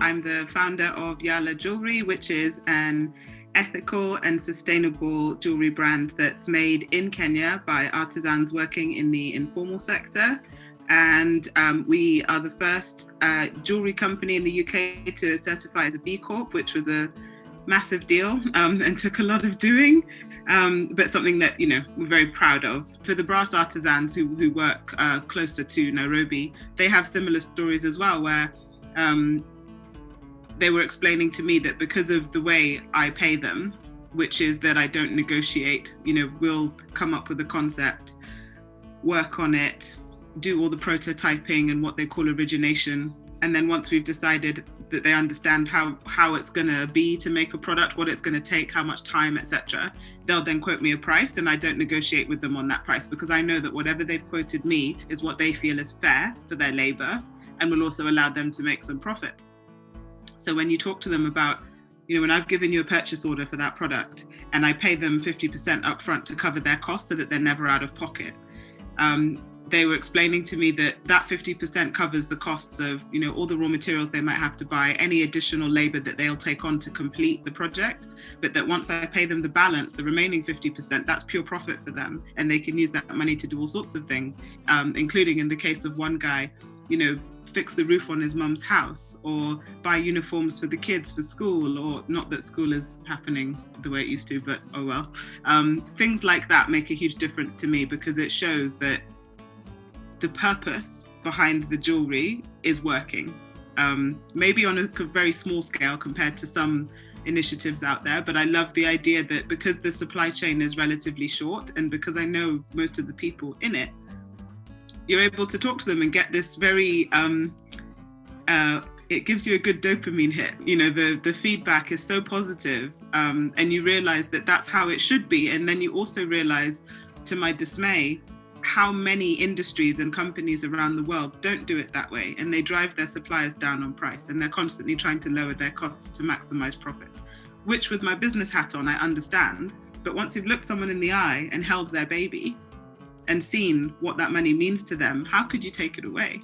I'm the founder of Yala Jewellery, which is an ethical and sustainable jewellery brand that's made in Kenya by artisans working in the informal sector. And we are the first jewellery company in the UK to certify as a B Corp, which was a massive deal and took a lot of doing, but something that, you know, we're very proud of. For the brass artisans who work closer to Nairobi, they have similar stories as well, where they were explaining to me that because of the way I pay them, which is that I don't negotiate, you know, we'll come up with a concept, work on it, do all the prototyping and what they call origination. And then once we've decided that they understand how it's going to be to make a product, what it's going to take, how much time, etc., they'll then quote me a price, and I don't negotiate with them on that price, because I know that whatever they've quoted me is what they feel is fair for their labor and will also allow them to make some profit. So when you talk to them about, you know, when I've given you a purchase order for that product and I pay them 50% upfront to cover their costs so that they're never out of pocket, they were explaining to me that 50% covers the costs of, you know, all the raw materials they might have to buy, any additional labor that they'll take on to complete the project, but that once I pay them the balance, the remaining 50%, that's pure profit for them. And they can use that money to do all sorts of things, including in the case of one guy, you know, fix the roof on his mum's house, or buy uniforms for the kids for school, or not that school is happening the way it used to, but oh well. Things like that make a huge difference to me, because it shows that the purpose behind the jewelry is working. Maybe on a very small scale compared to some initiatives out there, but I love the idea that because the supply chain is relatively short, and because I know most of the people in it, you're able to talk to them and get this very, it gives you a good dopamine hit. You know, the feedback is so positive, and you realize that that's how it should be. And then you also realize, to my dismay, how many industries and companies around the world don't do it that way, and they drive their suppliers down on price, and they're constantly trying to lower their costs to maximize profits, which with my business hat on, I understand. But once you've looked someone in the eye and held their baby and seen what that money means to them, how could you take it away?